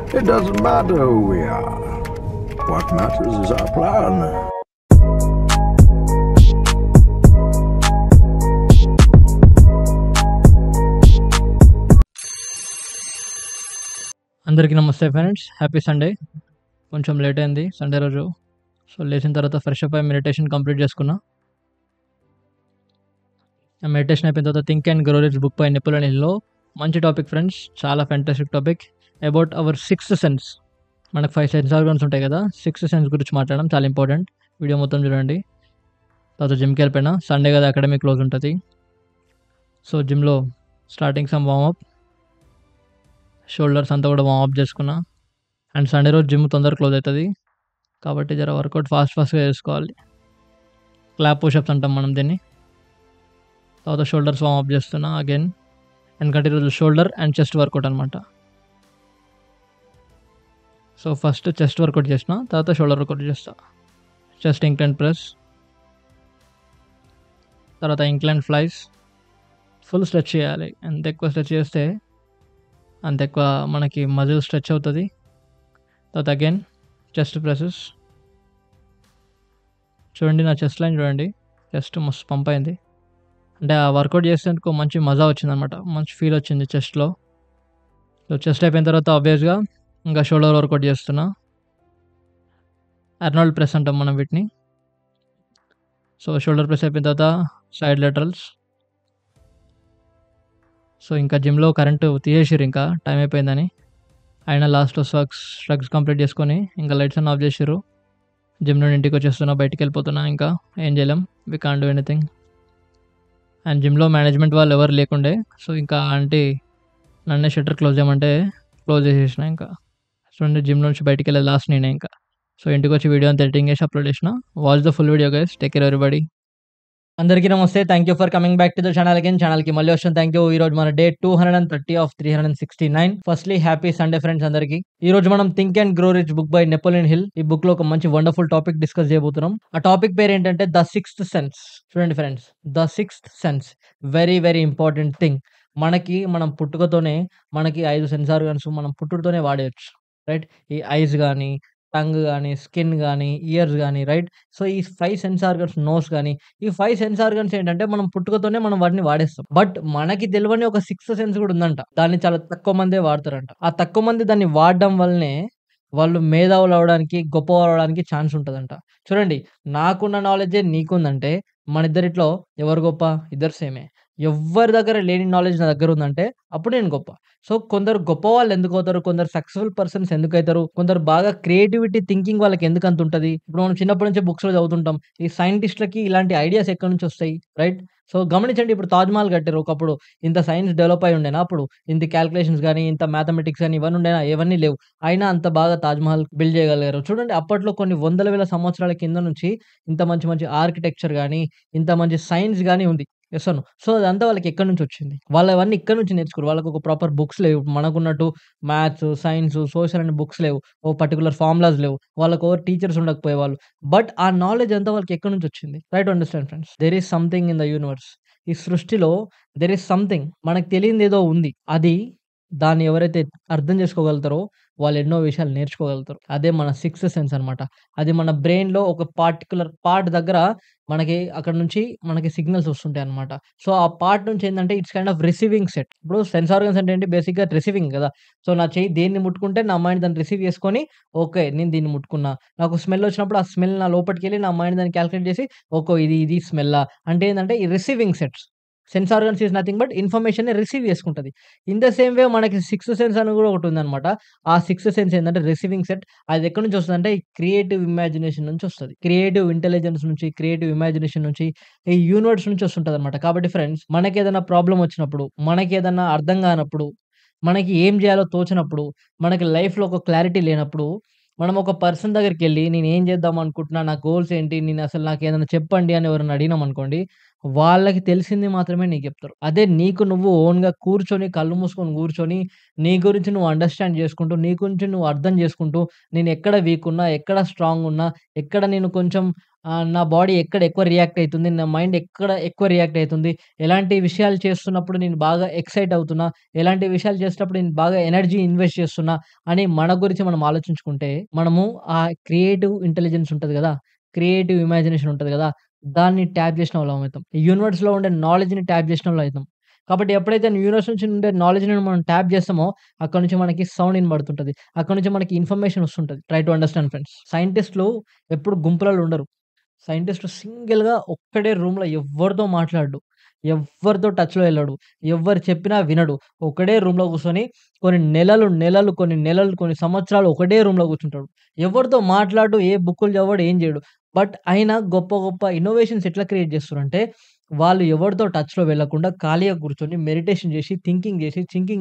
It doesn't matter who we are. What matters is our plan. అందరికీ నమస్తే friends, happy Sunday. కొంచెం late అయింది Sunday రోజు. So లేచిన తర్వాత ఫ్రెష్ అప్ అయ్యి మెడిటేషన్ కంప్లీట్ చేసుకున్నా. ఆ మెడిటేషన్ అయిపోయిన తర్వాత think and grow rich book by Napoleon హిల్లో మంచి టాపిక్ ఫ్రెండ్స్, చాలా fantastic topic about our sixth sense. మనకు 5 సెన్స్ ఆర్గన్స్ ఉంటాయి కదా, సిక్స్త్ సెన్స్ గురించి మాట్లాడడం చాలా ఇంపార్టెంట్. వీడియో మొత్తం చూడండి. తర్వాత జిమ్కి వెళ్ళిపోయినా, సండే కదా అకాడమీ క్లోజ్ ఉంటుంది. సో జిమ్లో స్టార్టింగ్ సమ్ వార్మప్, షోల్డర్స్ అంతా కూడా వార్మప్ చేసుకున్నా. అండ్ సండే రోజు జిమ్ తొందరగా క్లోజ్ అవుతుంది కాబట్టి జర వర్కౌట్ ఫాస్ట్గా చేసుకోవాలి. క్లాప్ పుషప్స్ అంటాం మనం దీన్ని. తర్వాత షోల్డర్స్ వార్మప్ చేస్తున్నా అగైన్. ఎందుకంటే ఈరోజు షోల్డర్ అండ్ చెస్ట్ వర్కౌట్ అనమాట. సో ఫస్ట్ చెస్ట్ వర్కౌట్ చేసిన, తర్వాత షోల్డర్ వర్కౌట్ చేస్తా. చెస్ట్ ఇంక్లైన్ ప్రెస్, తర్వాత ఇంక్లైన్ ఫ్లైస్. ఫుల్ స్ట్రెచ్ చేయాలి. ఎంత ఎక్కువ స్ట్రెచ్ చేస్తే అంత ఎక్కువ మనకి మజిల్ స్ట్రెచ్ అవుతుంది. తర్వాత అగైన్ చెస్ట్ ప్రెసెస్. చూడండి నా చెస్ట్ లైన్ చూడండి, చెస్ట్ మస్తు పంప్ అయింది. అంటే ఆ వర్కౌట్ చేసేందుకు మంచి మజా వచ్చిందనమాట, మంచి ఫీల్ వచ్చింది చెస్ట్లో. సో చెస్ట్ అయిపోయిన తర్వాత ఆబ్వియస్గా ఇంకా షోల్డర్ వర్కౌట్ చేస్తున్నా. అర్నాల్డ్ ప్రెస్ అంటాం మనం వీటిని. సో షోల్డర్ ప్రెస్ అయిపోయిన తర్వాత సైడ్ లెటరల్స్. సో ఇంకా జిమ్లో కరెంటు తీసేసారు, ఇంకా టైం అయిపోయిందని. అయినా లాస్ట్లో స్ట్రగ్స్ కంప్లీట్ చేసుకొని ఇంకా లైట్స్ అన్నీ ఆఫ్ చేసారు. జిమ్ నుండి ఇంటికి వచ్చేస్తున్నా, బయటికి వెళ్ళిపోతున్నా. ఇంకా ఏం చేయలేం, we can't do anything. And జిమ్లో మేనేజ్మెంట్ వాళ్ళు ఎవరు లేకుండే, సో ఇంకా ఆంటీ నన్నే షట్టర్ క్లోజ్ చేయమంటే క్లోజ్ చేసేసిన. ఇంకా చూడండి జిమ్ నుంచి బయటికి వెళ్ళే లాస్ట్ నేనే. ఇంకా సో ఇంటికి వచ్చి వీడియో అంతా ఎడిటింగ్ చేసి అప్లోడ్ చేసిన. Watch the full video guys. Take care everybody. అందరికీ నమస్తే, thank you for coming back to the channel again. ఛానల్కి మళ్ళీ వచ్చాను, థ్యాంక్ యూ. ఈ రోజు మన day 230 of 369. Firstly happy Sunday friends అందరికీ. ఈ రోజు మనం think and grow rich book by Napoleon hill, ఈ బుక్ లో ఒక మంచి వండర్ఫుల్ టాపిక్ డిస్కస్ చేయబోతున్నాం. ఆ టాపిక్ పేరు ఏంటంటే ద సిక్స్త్ సెన్స్. చూడండి friends, the sixth sense very very important thing. మనం పుట్టుకతోనే మనకి 5 సెన్స్ ఆర్గన్స్ మనం పుట్టుకతోనే వాడేయచ్చు, రైట్? ఈ ఐస్ కానీ, టంగ్ కానీ, స్కిన్ కానీ, ఇయర్స్ కానీ, రైట్? సో ఈ 5 సెన్స్ ఆర్గన్స్, నోస్ కానీ, ఈ 5 సెన్స్ ఆర్గన్స్ ఏంటంటే మనం పుట్టుకతోనే మనం వాటిని వాడేస్తాం. బట్ మనకి తెలియని ఒక సిక్స్త్ సెన్స్ కూడా ఉందంట. దాన్ని చాలా తక్కువ మందే వాడతారంట. ఆ తక్కువ మంది దాన్ని వాడడం వల్లనే వాళ్ళు మేధావులు అవడానికి, గొప్పవారు అవడానికి ఛాన్స్ ఉంటదంట. చూడండి, నాకున్న నాలెడ్జే నీకుందంటే మన ఇద్దరిట్లో ఎవరు గొప్ప? ఇద్దరు సేమే. ఎవ్వరి దగ్గర లేని నాలెడ్జ్ నా దగ్గర ఉందంటే అప్పుడు నేను గొప్ప. సో కొందరు గొప్ప వాళ్ళు ఎందుకు అవుతారు, కొందరు సక్సెస్ఫుల్ పర్సన్స్ ఎందుకు అవుతారు, కొందరు బాగా క్రియేటివిటీ థింకింగ్ వాళ్ళకి ఎందుకు అంత ఉంటుంది. ఇప్పుడు మనం చిన్నప్పటి నుంచే బుక్స్లో చదువుతుంటాం, ఈ సైంటిస్టులకి ఇలాంటి ఐడియాస్ ఎక్కడి నుంచి వస్తాయి, రైట్? సో గమనించండి, ఇప్పుడు తాజ్మహల్ కట్టారు ఒకప్పుడు. ఇంత సైన్స్ డెవలప్ అయి ఉండేనా అప్పుడు? ఇంత క్యాలిక్యులేషన్స్ కానీ, ఇంత మ్యాథమెటిక్స్ కానీ ఇవన్నీ ఉండేనా? ఇవన్నీ లేవు. అయినా అంత బాగా తాజ్మహల్ బిల్డ్ చేయగలిగారు. చూడండి, అప్పట్లో కొన్ని వందల వేల సంవత్సరాల కింద నుంచి ఇంత మంచి మంచి ఆర్కిటెక్చర్ కానీ, ఇంత మంచి సైన్స్ కానీ ఉంది. Yes or no? సో అదంతా వాళ్ళకి ఎక్కడి నుంచి వచ్చింది? వాళ్ళు అవన్నీ ఇక్కడి నుంచి నేర్చుకోరు. వాళ్ళకి ఒక ప్రాపర్ బుక్స్ లేవు. మనకున్నట్టు మ్యాథ్స్, సైన్స్, సోషల్ అనే బుక్స్ లేవు. ఓ పర్టిక్యులర్ ఫార్ములాస్ లేవు. వాళ్ళకు టీచర్స్ ఉండకపోయేవాళ్ళు. బట్ ఆ నాలెడ్జ్ అంతా వాళ్ళకి ఎక్కడి నుంచి వచ్చింది? Try to understand friends. There is something in the universe. ఈ సృష్టిలో దేర్ ఈస్ సంథింగ్, మనకు తెలియనిదేదో ఉంది. దాన్ని ఎవరైతే అర్థం చేసుకోగలుగుతారో వాళ్ళు ఎన్నో విషయాలు నేర్చుకోగలుగుతారు. అదే మన సిక్స్త్ సెన్స్ అనమాట. అది మన బ్రెయిన్‌లో ఒక పార్టిక్యులర్ పార్ట్ దగ్గర అక్కడ నుంచి మనకి సిగ్నల్స్ వస్తుంటాయన్నమాట. సో ఆ పార్ట్ నుంచి ఏందంటే it's kind of receiving set. ఇప్పుడు సెన్స్ ఆర్గన్స్ అంటే ఏంటి? బేసిక్‌గా రిసీవింగ్ కదా! సో నా చెయ్యి దేన్ని ముట్టుకుంటే నా మైండ్ దాన్ని రిసీవ్ చేసుకొని, ఓకే, నేను దీన్ని ముట్టుకున్నా. నాకు స్మెల్ వచ్చినప్పుడు ఆ స్మెల్ నా లోపటికెళ్ళి నా మైండ్ దాన్ని కాలిక్యులేట్ చేసి, ఓకే, ఇది స్మెల్లా అంటే ఏందంటే ఈ receiving sets. Sense organs is nothing but ఇన్ఫర్మేషన్‌ని రిసీవ్ చేసుకుంటది. ఇన్ ద సేమ్ వే మనకి సిక్స్త్ సెన్స్ అని కూడా ఒకటుందనమాట. ఆ సిక్స్త్ సెన్స్ ఏందంటే రిసీవింగ్ సెట్. అది ఎక్కడి నుంచి వస్తదంటే ఈ క్రియేటివ్ ఇమాజినేషన్ నుంచి వస్తది. క్రియేటివ్ ఇంటెలిజెన్స్ నుంచి, క్రియేటివ్ ఇమాజినేషన్ నుంచి, ఈ యూనివర్స్ నుంచి వస్తుంటదనమాట. కాబట్టి ఫ్రెండ్స్, మనకేదైనా ప్రాబ్లమ్ వచ్చినప్పుడు, మనకేదన్నా అర్థం కానప్పుడు, మనకి ఏం చేయాలో తోచనప్పుడు, మనకి లైఫ్‌లో ఒక క్లారిటీ లేనప్పుడు, మనం ఒక పర్సన్ దగ్గరికెళ్ళి నేనేం చేద్దాం అనుకుంటున్నా, నా గోల్స్ ఏంటి, నాకేదైనా చెప్పండి అని ఎవరైనా అడిగినామనుకోండి, వాళ్ళకి తెలిసింది మాత్రమే నీకు చెప్తారు. అదే నీకు నువ్వు ఓన్‌గా కూర్చొని, కళ్ళు మూసుకొని కూర్చొని, నీ గురించి నువ్వు అండర్‌స్టాండ్ చేసుకుంటూ, నీ గురించి నువ్వు అర్థం చేసుకుంటూ, నేనెక్కడ వీక్ ఉన్నా, ఎక్కడ స్ట్రాంగ్ ఉన్నా, ఎక్కడ నేను కొంచెం నా బాడీ ఎక్కడ ఎక్కువ రియాక్ట్ అయితుంది, నా మైండ్ ఎక్కడ ఎక్కువ రియాక్ట్ అయితుంది, ఎలాంటి విషయాలు చేస్తున్నప్పుడు నేను బాగా ఎక్సైట్ అవుతున్నా, ఎలాంటి విషయాలు చేసేటప్పుడు నేను బాగా ఎనర్జీ ఇన్వెస్ట్ చేస్తున్నా అని మన గురించి మనం ఆలోచించుకుంటే, మనము ఆ క్రియేటివ్ ఇంటెలిజెన్స్ ఉంటది గదా! క్రియేటివ్ ఇమాజినేషన్ ఉంటది గదా! దాన్ని ట్యాప్ చేసిన వాళ్ళం అయితాం. ఈ యూనివర్స్‌లో ఉండే నాలెడ్జ్‌ని ట్యాప్ చేసినోళ్ళం అయితాం. కాబట్టి ఎప్పుడైతే యూనివర్స్ నుంచి ఉండే నాలెడ్జ్‌ని మనం ట్యాప్ చేస్తామో, అక్కడి నుంచి మనకి సౌండ్ ఇనబడుతుంటది. అక్కడి నుంచి మనకి ఇన్ఫర్మేషన్ వస్తుంటది. Try to understand friends. సైంటిస్ట్‌లు ఎప్పుడు గుంపులలో ఉండరు. సైంటిస్ట్ సింగిల్‌గా ఒక్కడే రూమ్‌లో ఎవ్వరితో మాట్లాడడు. ఎవ్వరితో టచ్‌లో ఎళ్ళడు. ఎవ్వరు చెప్పినా వినడు. ఒకడే రూమ్‌లో కూర్చొని కొన్ని నెలలు, కొన్ని సంవత్సరాలు ఒకటే రూమ్‌లో కూర్చుంటాడు. ఎవరితో మాట్లాడడు, ఏ బుక్కులు చదవడు, ఏం చేయడు. బట్ అయినా గొప్ప గొప్ప ఇన్నోవేషన్స్ ఎట్లా క్రియేట్ చేస్తుర్రంటే, వాళ్ళు ఎవరితో టచ్‌లో వెళ్ళకుండా ఖాళీగా కూర్చొని మెడిటేషన్ చేసి, థింకింగ్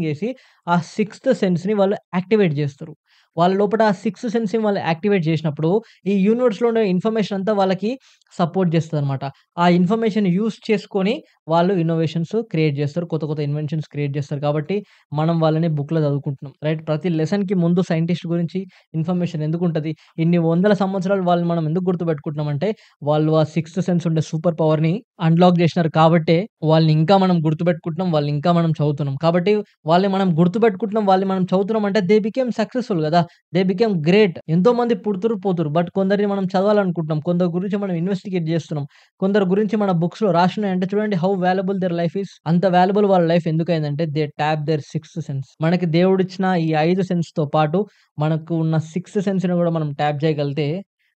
చేసి ఆ సిక్స్త్ సెన్స్‌ని వాళ్ళు యాక్టివేట్ చేస్తారు. వాళ్ళ లోపట ఆ సిక్స్త్ సెన్స్‌ని వాళ్ళు యాక్టివేట్ చేసినప్పుడు ఈ యూనివర్స్‌లో ఉండే ఇన్ఫర్మేషన్ అంతా వాళ్ళకి సపోర్ట్ చేస్తదనమాట. ఆ ఇన్ఫర్మేషన్ యూజ్ చేసుకొని వాళ్ళు ఇన్నోవేషన్స్ క్రియేట్ చేస్తారు. కొత్త కొత్త ఇన్వెన్షన్స్ క్రియేట్ చేస్తారు. కాబట్టి మనం వాళ్ళని బుక్‌లో చదువుకుంటున్నాం. రైట్. ప్రతి లెసన్‌కి ముందు సైంటిస్ట్ గురించి ఇన్ఫర్మేషన్ ఎందుకుంటది? ఇన్ని వందల సంవత్సరాలు వాళ్ళని మనం ఎందుకు గుర్తుపెట్టుకుంటున్నామంటే, వాళ్ళు ఆ సిక్స్త్ సెన్స్ ఉండే సూపర్ పవర్‌ని అన్‌లాక్ చేసినారు కాబట్టే వాళ్ళని ఇంకా మనం గుర్తుపెట్టుకుంటున్నాం. వాళ్ళని ఇంకా మనం చదువుతున్నాం. కాబట్టి వాళ్ళని మనం గుర్తుపెట్టుకుంటున్నాం. వాళ్ళని మనం చదువుతున్నాం అంటే దే బికేమ్ సక్సెస్‌ఫుల్ గదా! They became great. ఎంతోమంది పుడుతుర్రు, పోతుర్రు. బట్ కొందరిని మనం చదవాలనుకుంటున్నాం. కొందరి గురించి మనం ఇన్వెస్టిగేట్ జేస్తున్నాం. కొందరి గురించి మన బుక్స్‌లో రాసున్నాయంటే చూడండి how valuable their life is. అంత వాల్యుబుల్ వాళ్ళ లైఫ్ ఎందుకయిందంటే they tap their sixth sense. మనకి దేవుడిచ్చిన ఈ 5 సెన్స్‌తో పాటు మనకు ఉన్న సిక్స్త్ సెన్స్‌ని గూడా మనం ట్యాప్ జేయగలిగితే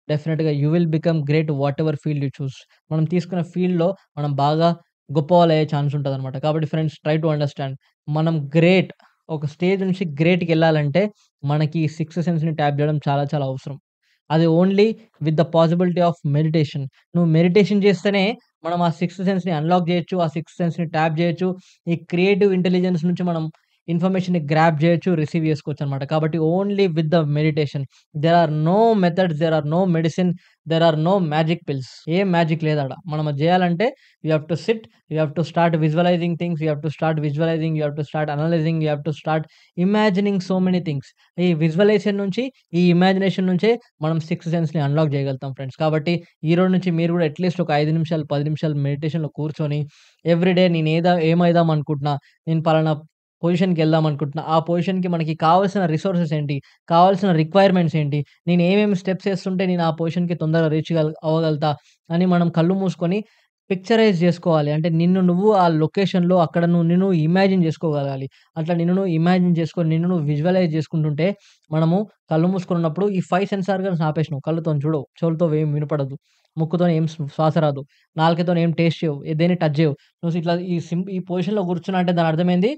డెఫినిట్‌గా you will become great whatever field you choose. మనం తీసుకున్న ఫీల్డ్‌లో మనం బాగా గొప్పవాళ్ళయ్యే ఛాన్స్ ఉంటదనమాట. కాబట్టి ఫ్రెండ్స్ ట్రై టు అండర్‌స్టాండ్. మనం గ్రేట్ ఒక స్టేజ్ నుంచి గ్రేట్‌కెళ్ళాలంటే మనకి ఈ సిక్స్త్ సెన్స్‌ని ట్యాప్ జేయడం చాలా చాలా అవసరం. అది only with the possibility of meditation. నువ్వు మెడిటేషన్ చేస్తేనే మనం ఆ సిక్స్త్ సెన్స్‌ని అన్‌లాక్ జేయొచ్చు. ఆ సిక్స్త్ సెన్స్‌ని ట్యాప్ జేయొచ్చు. ఈ క్రియేటివ్ ఇంటెలిజెన్స్ నుంచి మనం ఇన్ఫర్మేషన్‌ని గ్రాబ్ జేయొచ్చు, రిసీవ్ చేసుకోవచ్చనమాట. కాబట్టి only with the meditation. There are no methods, there are no medicine, there are no magic pills. ఏం మ్యాజిక్ లేదాడ. మనం అది జేయాలంటే you have to sit, you have to start visualizing things, you have to start visualizing, you have to start analyzing, you have to start imagining so many things. ఈ visualization నుంచి, ఈ imagination నుంచే మనం sixth సెన్స్‌ని unlock జేయగలుగుతాం friends. కాబట్టి ఈరోజు నుంచి మీరు గూడా అట్‌లీస్ట్ ఒక 5 నిమిషాలు, 10 నిమిషాలు మెడిటేషన్‌లో కూర్చొని ఎవ్రీడే నేను ఏమైదాం అనుకుంటున్నా, నేను పలానా పొజిషన్‌కెళ్దాం అనుకుంటున్నా. ఆ పొజిషన్‌కి మనకి కావాల్సిన రిసోర్సెస్ ఏంటి? కావాల్సిన రిక్వైర్మెంట్స్ ఏంటి? నేను ఏమేమి స్టెప్స్ ఏస్తుంటే నేను ఆ పొజిషన్‌కి తొందరగా అవ్వగలుగుతా అని మనం కళ్ళు మూసుకొని పిక్చరైజ్ జేసుకోవాలి. అంటే నిన్ను నువ్వు ఆ లొకేషన్‌లో అక్కడ నిన్ను ఇమాజిన్ జేసుకోగలగాలి. అట్లా నిన్ను నువ్వు ఇమాజిన్ చేసుకొని, నిన్ను నువ్వు విజువలైజ్ చేసుకుంటుంటే, మనము కళ్ళు మూసుకొనున్నప్పుడు ఈ 5 సెన్స్ ఆర్గాన్స్ ఆపేసినావు. కళ్ళతోని చూడవు, చెవులతో ఏం వినపడదు, ముక్కుతోని ఏం శ్వాస రాదు, నాలుకతోని ఏం టేస్ట్ చేయవు, దేన్ని టచ్ చేయవు. నువ్వు ఇట్లా ఈ పొజిషన్‌లో కూర్చున్నా అంటే దాని అర్థమేంది?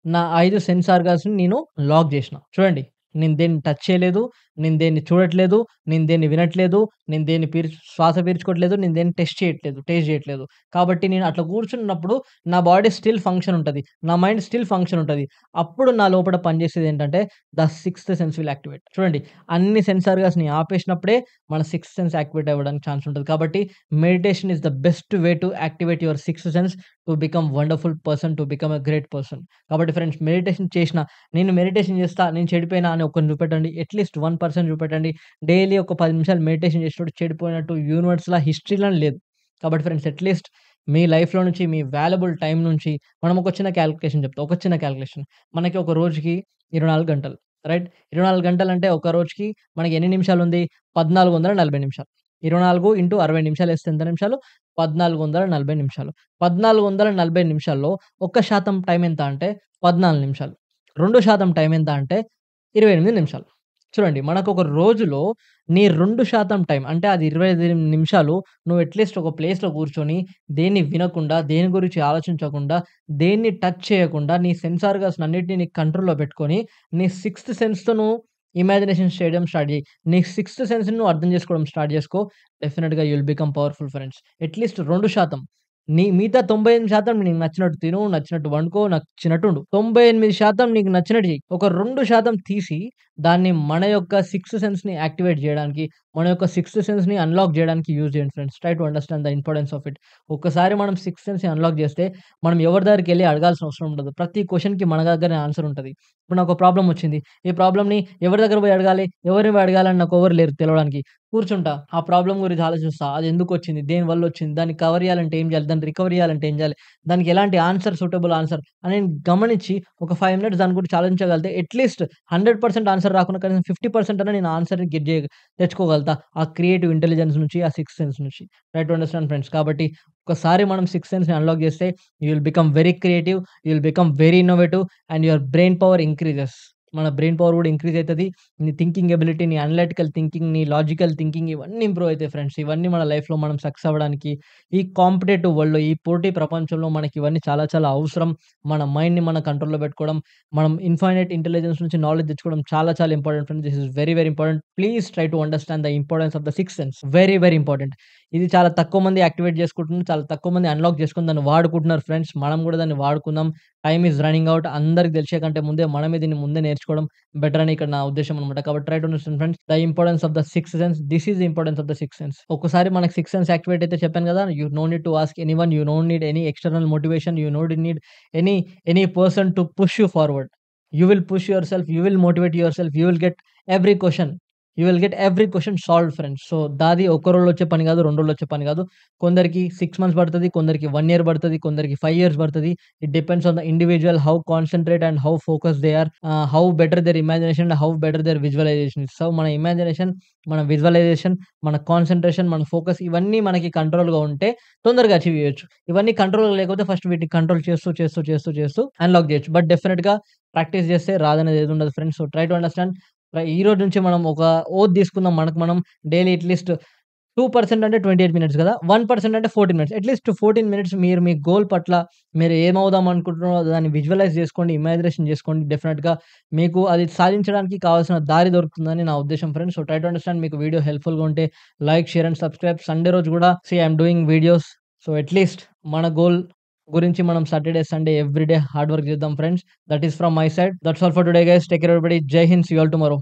నా 5 సెన్స్ ఆర్గాన్స్‌ని నేను లాక్ జేసినా. చూడండి. నేను దేన్ని టచ్ చేయలేదు, నేను దేన్ని చూడట్లేదు, నేను దేన్ని వినట్లేదు, నేను దేన్ని శ్వాస పీల్చుకోవట్లేదు, నేను దేన్ని టేస్ట్ జేయట్లేదు. కాబట్టి నేను అట్లా కూర్చున్నప్పుడు నా బాడీ స్టిల్ ఫంక్షన్ ఉంటది. నా మైండ్ స్టిల్ ఫంక్షన్ ఉంటది. అప్పుడు నా లోపల పనిచేసేదేంటంటే the sixth sense will activate. చూడండి. అన్ని సెన్స్ ఆర్గాన్స్‌ని ఆపేసినప్పుడే మన సిక్స్త్ సెన్స్ యాక్టివేట్ అవ్వడానికి ఛాన్స్ ఉంటది. కాబట్టి meditation is the best way to activate your sixth sense to become wonderful person, to become a great person. కాబట్టి ఫ్రెండ్స్ మెడిటేషన్ చేసిన, నేను మెడిటేషన్ చేస్తా, నేను చెడిపోయినా అని ఒకరిని చూపెట్టండి. అట్‌లీస్ట్ 1% చూపెట్టండి. డైలీ ఒక 10 నిమిషాలు మెడిటేషన్ చేసినోడు చెడిపోయినట్టు యూనివర్స్‌ల హిస్టరీలోనే లేదు. కాబట్టి ఫ్రెండ్స్ అట్‌లీస్ట్ మీ లైఫ్‌లో నుంచి, మీ వాల్యుబుల్ టైమ్ నుంచి మనం ఒక చిన్న క్యాలిక్యులేషన్ చెప్తా. ఒక చిన్న క్యాలిక్యులేషన్. మనకి ఒక రోజుకి 24 గంటలు. రైట్? 24 గంటలంటే ఒక రోజుకి మనకి ఎన్ని నిమిషాలుంది? 1440 నిమిషాలు. 24 ఇంటూ 60 నిమిషాలేస్తే ఎంత నిమిషాలు? 1440 నిమిషాలు. 1440 నిమిషాల్లో 1% టైం ఎంత అంటే 14 నిమిషాలు. 2% టైం ఎంత అంటే 28 నిమిషాలు. చూడండి మనకొక రోజులో నీ 2% టైం అంటే అది 25 నిమిషాలు నువ్వు అట్‌లీస్ట్ ఒక ప్లేస్‌లో కూర్చొని దేన్ని వినకుండా, దేని గురించి ఆలోచించకుండా, దేన్ని టచ్ చేయకుండా నీ సెన్స్ ఆర్గాన్స్ అన్నిటిని నీ కంట్రోల్‌లో పెట్టుకొని నీ సిక్స్త్ సెన్స్‌తో నువ్వు ఇమాజినేషన్ చేయడం స్టార్ట్ చెయ్యి. నీ సిక్స్త్ సెన్స్‌ని నువ్వు అర్థం చేసుకోవడం స్టార్ట్ చేసుకో. డెఫినిట్‌గా you will become powerful friends. At least 2% మిగతా 98% నీకు నచ్చినట్టు తిను, నచ్చినట్టు వండుకో, నచ్చినట్టుండు. 98% నీకు నచ్చినట్టు చెయి. ఒక 2% తీసి దాన్ని మన యొక్క సిక్స్త్ సెన్స్‌ని యాక్టివేట్ జేయడానికి, మన యొక్క సిక్స్త్ సెన్స్‌ని అన్‌లాక్ జేయడానికి యూజ్ చేయండి friends. Try to understand the importance of it. ఒక్కసారి మనం సిక్స్త్ సెన్స్‌ని అన్‌లాక్ జేస్తే మనం ఎవరి దగ్గరికెళ్లి అడగాల్సిన అవసరం ఉండదు. ప్రతి క్వెషన్‌కి మన దగ్గరనే ఆన్సర్ ఉంటది. ఇప్పుడు నాకో ప్రాబ్లమ్ వచ్చింది. ఈ ప్రాబ్లమ్‌ని ఎవరి దగ్గర పోయి అడగాలి? ఎవరిని పోయి అడగాలని నాకు ఎవరు లేరు తెలవడానికి. కూర్చుంటా. ఆ ప్రాబ్లమ్ గురించి ఆలోచిస్తా. అది ఎందుకొచ్చింది? దేనివల్లొచ్చింది? దాన్ని కవర్ చేయాలంటే ఏం చేయాలి? దాన్ని రికవర్ చేయాలంటే ఏం చేయాలి? దానికి ఎలాంటి ఆన్సర్ సూటబుల్ ఆన్సర్ అని నేను గమనించి ఒక 5 మినిట్స్ దాని గురించి ఆలోచించగలిగితే అట్‌లీస్ట్ 100% ఆన్సర్ రాకున్నా కనీసం 50% అన్నా నేను ఆన్సర్‌ని తెచ్చుకోగలుగుతా. ఆ క్రియేటివ్ ఇంటెలిజెన్స్ నుంచి, ఆ సిక్స్త్ సెన్స్ నుంచి. Try to understand friends. కాబట్టి ఒక్కసారి మనం సిక్స్త్ సెన్స్‌ని అన్‌లాక్ చేస్తే you will become very creative. You will become very innovative and your brain power increases. మన బ్రెయిన్ పవర్ కూడా ఇంక్రీజ్ అయితది. నీ థింకింగ్ ఎబిలిటీ, నీ అనలిటికల్ థింకింగ్, నీ లాజికల్ థింకింగ్ ఇవన్నీ ఇంప్రూవ్ అయితాయి ఫ్రెండ్స్. ఇవన్నీ మన లైఫ్‌లో మనం సక్సెస్ అవ్వడానికి ఈ కాంపిటేటివ్ వరల్డ్‌లో, ఈ పోటీ ప్రపంచంలో మనకి ఇవన్నీ చాలా చాలా అవసరం. మన మైండ్‌ని మన కంట్రోల్‌లో పెట్టుకోవడం, మనం ఇన్‌ఫైనైట్ ఇంటెలిజెన్స్ నుంచి నాలెడ్జ్ తెచ్చుకోవడం చాలా చాలా important friends. This is very very important. Please try to understand the importance of the sixth sense. Very very important. ఇది చాలా తక్కువ మంది యాక్టివేట్ చేసుకుంటున్నారు. చాలా తక్కువ మంది అన్‌లాక్ చేసుకొని దాన్ని వాడుకుంటున్నారు ఫ్రెండ్స్. మనం కూడా దాన్ని వాడుకుందాం. Time is running out. అందరికి తెలిసే కంటే ముందే మనమే దీన్ని ముందే నేర్చుకోవడం బెటర్ అని ఇక్కడ నా ఉద్దేశ్యం అన్నమాట. కాబట్టి try to understand friends the importance of the sixth sense. This is the importance of the sixth sense. ఒక్కసారి మనకి సిక్స్త్ సెన్స్ యాక్టివేట్ అయితే చెప్పాను కదా! You know need to ask anyone. You know need any external motivation. You know need any any person to push you forward. You will push yourself, you will motivate yourself, you will get every question. You will get every question solved friends. So, దాది ఒక్క రోజులో వచ్చే పని కాదు, 2 రోజుల్లో వచ్చే పని కాదు. కొందరికి 6 మంత్స్ పడతది, కొందరికి 1 ఇయర్ పడతది, కొందరికి 5 ఇయర్స్ పడతది. It depends on the individual how concentrate and how focused they are. How better their imagination and how better their visualization. So, మన ఇమాజినేషన్, మన విజువలైజేషన్, మన కాన్సంట్రేషన్, మన ఫోకస్ ఇవన్నీ మనకి కంట్రోల్‌గా ఉంటే తొందరగా అచీవ్ చేయొచ్చు. ఇవన్నీ కంట్రోల్‌లో లేకపోతే ఫస్ట్ వీటిని కంట్రోల్ చేస్తూ అన్‌లాక్ చేయొచ్చు. బట్ డెఫినిట్‌గా ప్రాక్టీస్ చేస్తే రాదనేది ఏదుండదు friends. So, try to understand. ఈ రోజు నుంచి మనం ఒక ఓత్ తీసుకుందాం. మనకు మనం డైలీ అట్‌లీస్ట్ 2% అంటే 28 మినిట్స్ కదా! 1% అంటే 14 మినిట్స్. అట్‌లీస్ట్ 14 మినిట్స్ మీరు మీ గోల్ పట్ల మీరు ఏమవుదాం అనుకుంటున్నారో దాన్ని విజువలైజ్ చేసుకోండి. ఇమాజినేషన్ చేసుకోండి. డెఫినిట్‌గా మీకు అది సాధించడానికి కావాల్సిన దారి దొరుకుతుందని నా ఉద్దేశ్యం friends. So, try to understand. మీకు వీడియో హెల్ప్‌ఫుల్‌గా ఉంటే like, share and subscribe. Sunday రోజు కూడా I am doing videos. So, at least మన గోల్ గురించి మనం Saturday, Sunday every day hard work చేద్దాం friends. That is from my side. That's all for today guys. Take care everybody. Jai Hind. See you all tomorrow.